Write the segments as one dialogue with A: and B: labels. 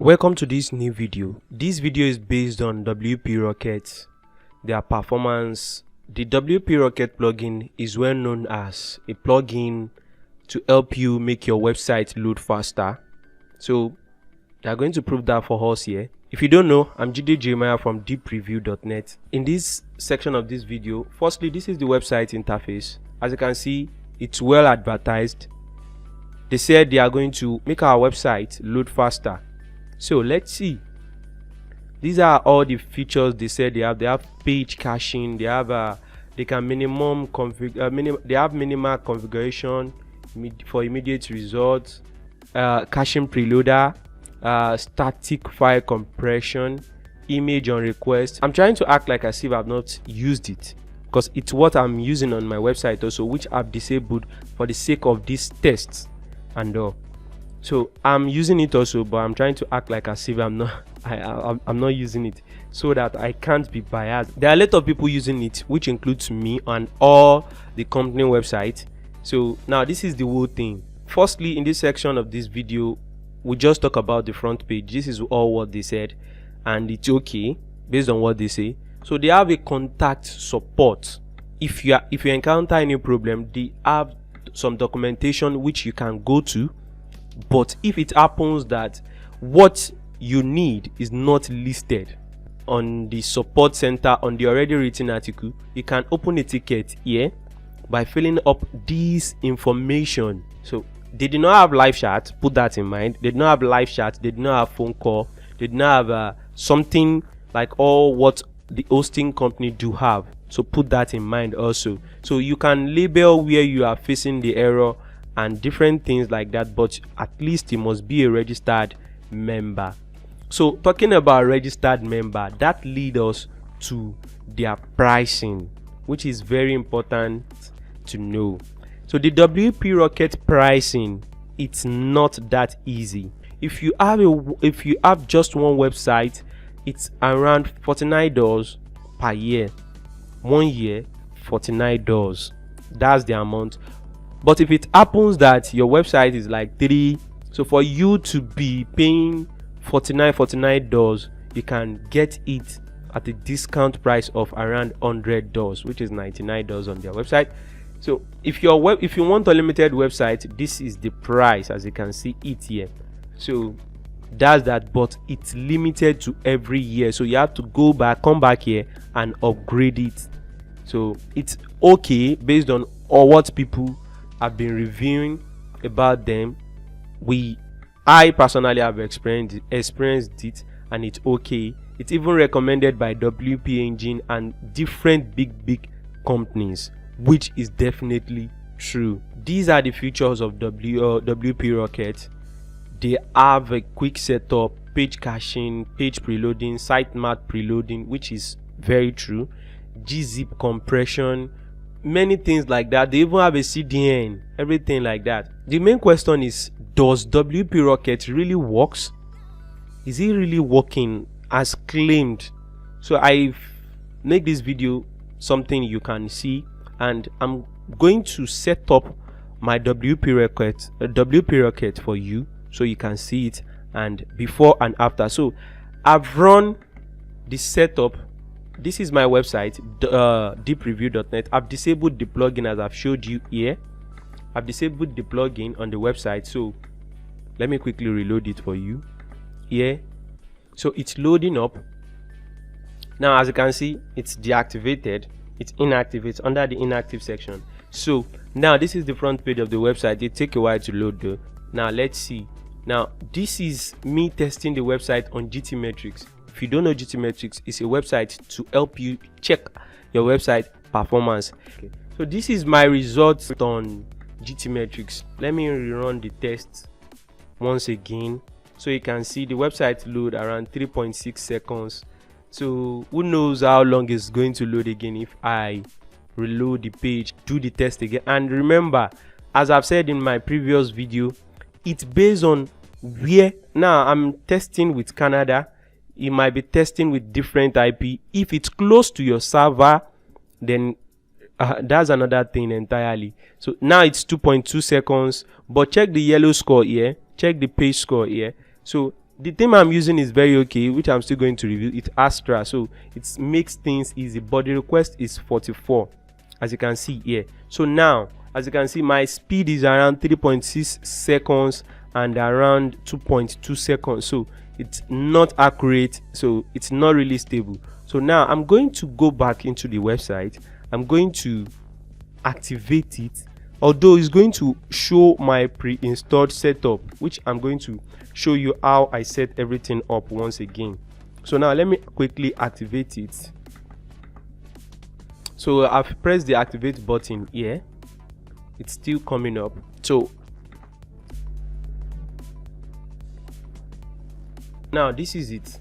A: Welcome to this new video. This video is based on WP Rocket, their performance. The WP Rocket plugin is well known as a plugin to help you make your website load faster. So they are going to prove that for us here. If you don't know, I'm Jide Jeremiah from deepreview.net. In this section of this video, firstly, this is the website interface. As you can see, it's well advertised. They said they are going to make our website load faster. So let's see. These are all the features they said they have. They have page caching. They have they can minimal configuration for immediate results. Caching preloader, static file compression, image on request. I'm trying to act like as if I've not used it, because it's what I'm using on my website also, which I've disabled for the sake of these tests and all. So I'm using it also, but I'm trying to act like as if I'm not I'm not using it, so that I can't be biased. There are a lot of people using it, which includes me and all the company website. So now this is the whole thing. Firstly, in this section of this video, we just talk about the front page. This is all what they said, and it's okay based on what they say. So they have a contact support. If you encounter any problem, they have some documentation which you can go to. But if it happens that what you need is not listed on the support center on the already written article, you can open a ticket here by filling up this information. So they did not have live chat, put that in mind. They did not have live chat, they did not have phone call, they did not have something like all what the hosting company do have. So put that in mind also. So you can label where you are facing the error and different things like that, but at least you must be a registered member. So talking about registered member, that leads us to their pricing, which is very important to know. So the WP Rocket pricing, it's not that easy. If you have just one website, it's around $49 per year. 1 year, $49. That's the amount. But if it happens that your website is like 3, so for you to be paying $49, you can get it at a discount price of around $100, which is $99 on their website. So if you want a limited website, this is the price, as you can see it here. So that's that, but it's limited to every year, so you have to come back here and upgrade it. So it's okay based on all what people have been reviewing about them. I personally have experienced it, and it's okay. It's even recommended by WP Engine and different big companies, which is definitely true. These are the features of WP Rocket. They have a quick setup, page caching, page preloading, sitemap preloading, which is very true, gzip compression, many things like that. They even have a CDN, everything like that. The main question is, does WP Rocket really works? Is it really working as claimed? So I make this video something you can see, and I'm going to set up my WP Rocket for you so you can see it, and before and after. So I've run the setup. This is my website, deepreview.net. I've disabled the plugin as I've showed you here. I've disabled the plugin on the website. So let me quickly reload it for you here. So it's loading up now. As you can see, it's deactivated, it's inactive, it's under the inactive section. So now this is the front page of the website. It takes a while to load though. Now let's see. Now this is me testing the website on GTmetrix. If you don't know, GTmetrix is a website to help you check your website performance. Okay. So this is my results on GTmetrix. Let me rerun the test once again, so you can see the website load around 3.6 seconds. So who knows how long it's going to load again if I reload the page, do the test again. And remember, as I've said in my previous video, it's based on where. Now I'm testing with Canada. You might be testing with different IP. If it's close to your server, then that's another thing entirely. So now it's 2.2 seconds, but check the yellow score here, check the page score here. So The theme I'm using is very okay, which I'm still going to review. It's Astra, so it makes things easy, but the request is 44, as you can see here. So now, as you can see, my speed is around 3.6 seconds and around 2.2 seconds, so it's not accurate, so it's not really stable. So now I'm going to go back into the website. I'm going to activate it, although it's going to show my pre-installed setup, which I'm going to show you how I set everything up once again. So now let me quickly activate it. So I've pressed the activate button here. It's still coming up. So now this is it.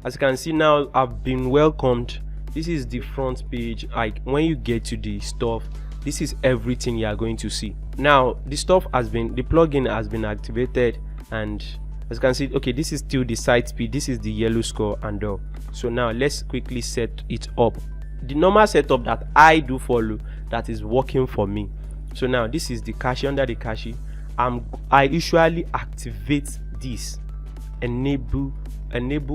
A: As you can see, now I've been welcomed. This is the front page. Like when you get to the stuff, this is everything you are going to see. Now the plugin has been activated, and as you can see, okay, this is still the site speed, this is the yellow score and all. So now let's quickly set it up. The normal setup that I do follow, that is working for me. So now this is the cache. Under the cache, I usually activate this enable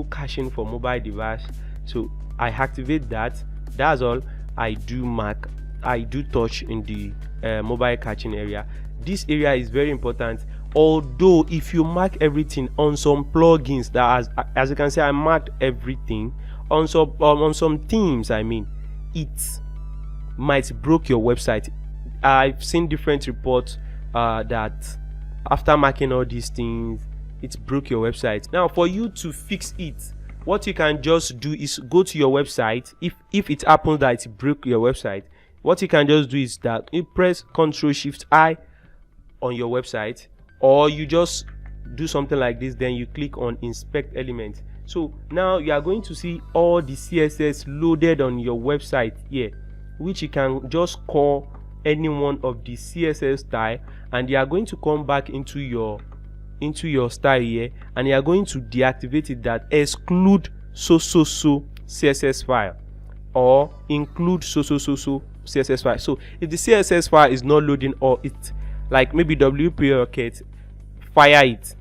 A: caching for mobile device. So I activate that. That's all I do. I do touch in the mobile caching area. This area is very important, although if you mark everything on some plugins, that as you can see, I marked everything on some themes, I mean, it might broke your website. I've seen different reports that after marking all these things, it broke your website. Now for you to fix it, what you can just do is go to your website. If it happens that it broke your website, what you can just do is that you press Ctrl+Shift+I on your website, or you just do something like this, then you click on inspect elements. So now you are going to see all the CSS loaded on your website here, which you can just call any one of the CSS style, and you are going to come back into your style here, and you are going to deactivate it, that exclude so CSS file, or include so CSS file. So if the CSS file is not loading, or it like maybe WP Rocket, fire it,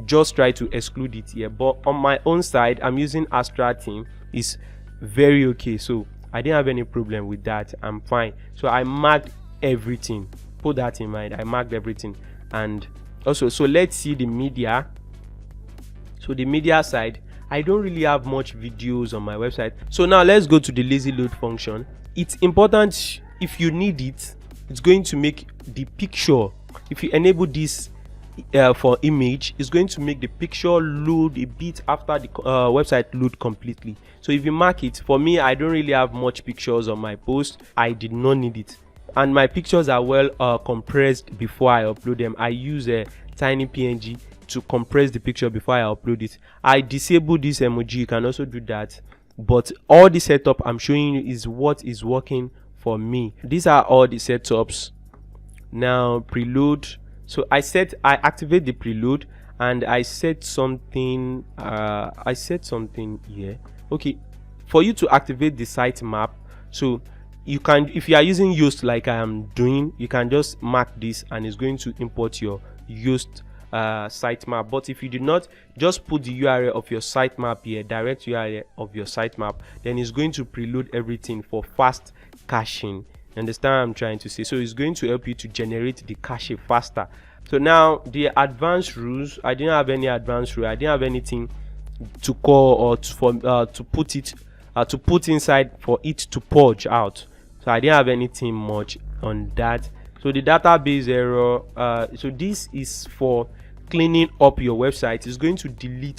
A: just try to exclude it here. But on my own side, I'm using Astra theme, is very okay, so I didn't have any problem with that. I'm fine. So I marked everything, put that in mind. I marked everything. And also, so let's see the media. So the media side, I don't really have much videos on my website. So now let's go to the lazy load function. It's important. If you need it, it's going to make the picture, if you enable this for image, it's going to make the picture load a bit after the website load completely. So if you mark it, for me, I don't really have much pictures on my post. I did not need it, and my pictures are well compressed before I upload them. I use a tiny PNG to compress the picture before I upload it. I disable this emoji. You can also do that, but all the setup I'm showing you is what is working for me. These are all the setups. Now preload. So I activate the preload, and I set something here. Okay, for you to activate the sitemap, so you can, if you are using Yoast like I am doing, you can just mark this and it's going to import your Yoast sitemap. But if you do not, just put the URL of your sitemap here, direct URL of your sitemap, then it's going to preload everything for fast caching. Understand what I'm trying to say? So it's going to help you to generate the cache faster. So now the advanced rules, I didn't have any advanced rule. I didn't have anything to call or to put inside for it to purge out. So I didn't have anything much on that. So the database error, so this is for cleaning up your website. It's going to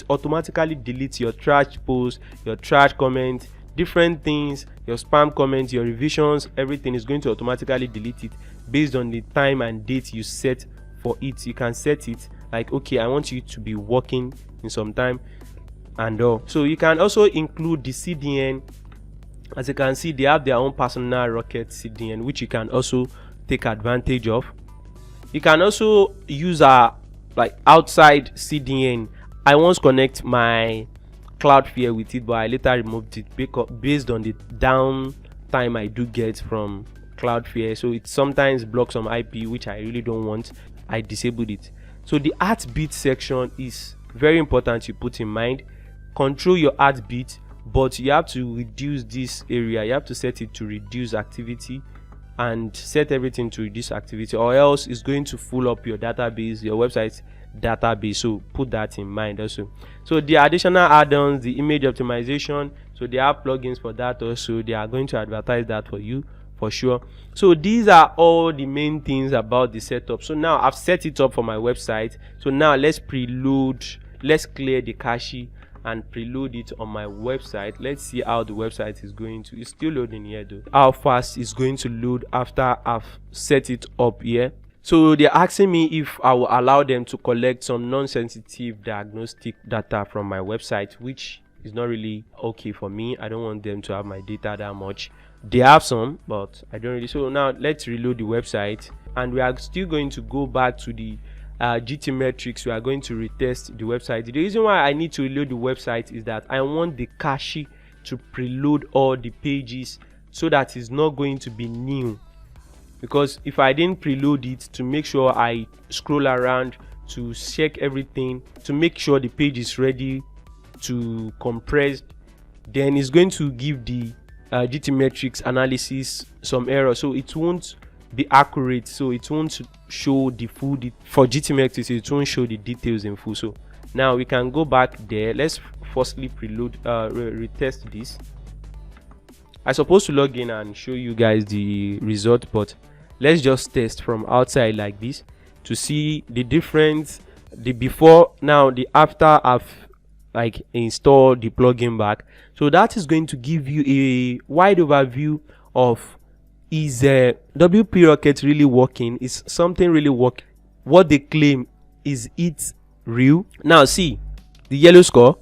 A: automatically delete your trash post, your trash comment, different things, your spam comments, your revisions, everything is going to automatically delete it based on the time and date you set for it. You can set it like, okay, I want you to be working in some time and all. So you can also include the CDN. As you can see, they have their own personal Rocket CDN, which you can also take advantage of. You can also use a like outside CDN. I once connect my Cloudflare with it, but I later removed it based on the downtime I do get from Cloudflare. So it sometimes blocks some IP, which I really don't want. I disabled it. So the heartbeat section is very important you put in mind. Control your heartbeat, but you have to reduce this area. You have to set it to reduce activity and set everything to reduce activity, or else it's going to fill up your database, your website database. So put that in mind also. So the additional add-ons, the image optimization, so they have plugins for that also. They are going to advertise that for you for sure. So these are all the main things about the setup. So now I've set it up for my website. So now let's preload, let's clear the cache and preload it on my website. Let's see how the website is going to, it's still loading here though, how fast it's going to load after I've set it up here. So they're asking me if I will allow them to collect some non-sensitive diagnostic data from my website, which is not really okay for me. I don't want them to have my data that much. They have some, but I don't really. So now let's reload the website, and we are still going to go back to the GTmetrix. We are going to retest the website. The reason why I need to reload the website is that I want the cache to preload all the pages so that it's not going to be new, because if I didn't preload it to make sure I scroll around to check everything to make sure the page is ready to compress, then it's going to give the GTmetrix analysis some error, so it won't be accurate. So it won't show the full for GTmetrix, it won't show the details in full. So now we can go back there. Let's firstly preload, retest this. I'm supposed to log in and show you guys the result, but let's just test from outside like this to see the difference, the before, now the after I've like install the plugin back. So that is going to give you a wide overview of, is WP Rocket really working? Is something really working? What they claim, is it real? Now see the yellow score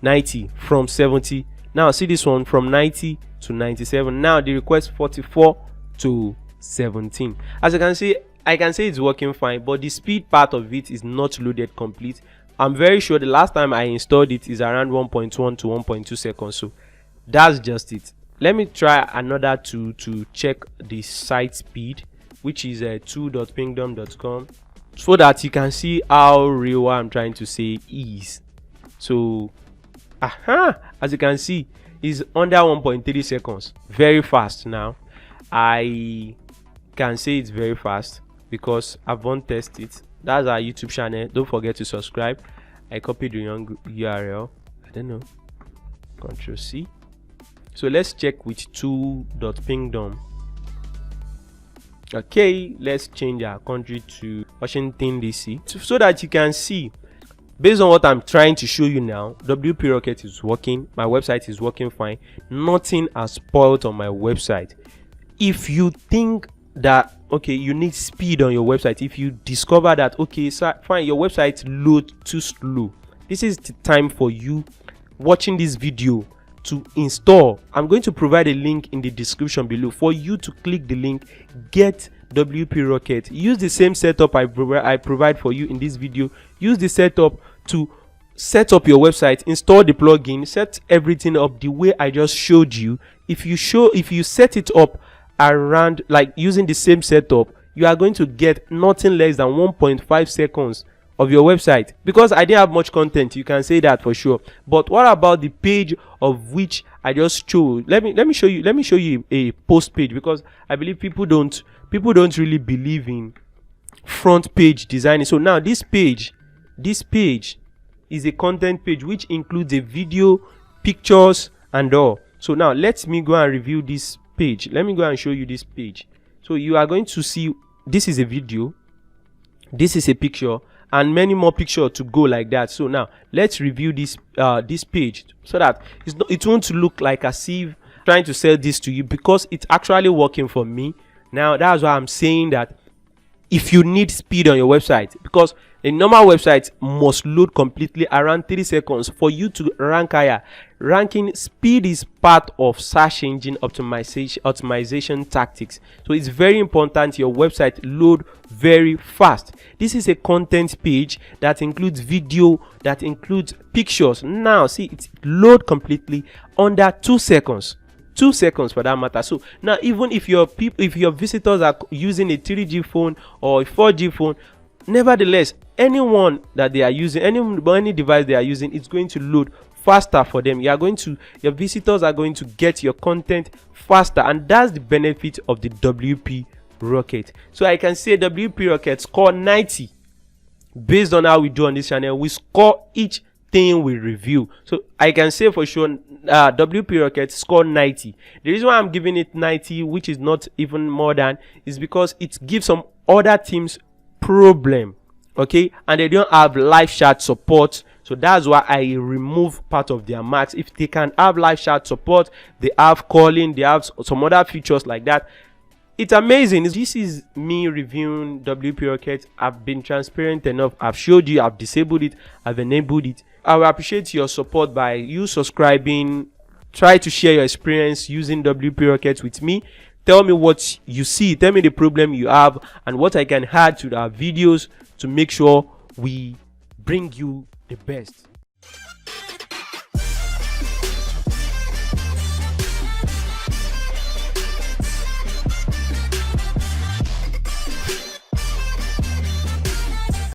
A: 90 from 70. Now see this one from 90 to 97. Now the request 44 to 17. As you can see, I can say it's working fine, but the speed part of it is not loaded complete. I'm very sure the last time I installed it is around 1.1 to 1.2 seconds. So that's just it. Let me try another tool to check the site speed, which is 2.pingdom.com, so that you can see how real what I'm trying to say is. So as you can see, is under 1.3 seconds. Very fast. Now I can say it's very fast because I've untested it. That's our YouTube channel. Don't forget to subscribe. I copied the wrong URL. I don't know. Control C. So let's check with 2.pingdom. Okay, let's change our country to Washington DC so that you can see, based on what I'm trying to show you now, WP Rocket is working. My website is working fine. Nothing has spoiled on my website. If you think that okay, you need speed on your website, if you discover that okay, so fine, your website load too slow, this is the time for you watching this video to install. I'm going to provide a link in the description below for you to click the link, get WP Rocket. Use the same setup I provide for you in this video. Use the setup to set up your website, install the plugin, set everything up the way I just showed you. If you set it up around like using the same setup, you are going to get nothing less than 1.5 seconds of your website. Because I didn't have much content, you can say that for sure. But what about the page of which I just showed? Let me show you a post page, because I believe people don't really believe in front page designing. So now this page is a content page which includes a video, pictures and all. So now let me go and review this page. Let me go and show you this page. So you are going to see this is a video, this is a picture, and many more pictures to go like that. So now let's review this this page so that it won't look like as if trying to sell this to you, because it's actually working for me. Now that's why I'm saying that if you need speed on your website, because a normal website must load completely around 30 seconds for you to rank higher. Ranking speed is part of search engine optimization tactics. So it's very important your website load very fast. This is a content page that includes video, that includes pictures. Now see, it load completely under 2 seconds. 2 seconds for that matter. So now even if your visitors are using a 3G phone or a 4G phone, nevertheless, anyone that they are using, any device they are using, it's going to load faster for them. Your visitors are going to get your content faster, and that's the benefit of the WP Rocket. So I can say WP Rocket score 90. Based on how we do on this channel, we score each thing we review. So I can say for sure WP Rocket score 90. The reason why I'm giving it 90, which is not even more than, is because it gives some other teams problem, okay, and they don't have live chat support. So that's why I remove part of their max. If they can have live chat support, they have calling, they have some other features like that. It's amazing. This is me reviewing WP Rocket. I've been transparent enough. I've showed you, I've disabled it, I've enabled it. I will appreciate your support by you subscribing. Try to share your experience using WP Rocket with me. Tell me what you see, tell me the problem you have, and what I can add to our videos to make sure we bring you the best.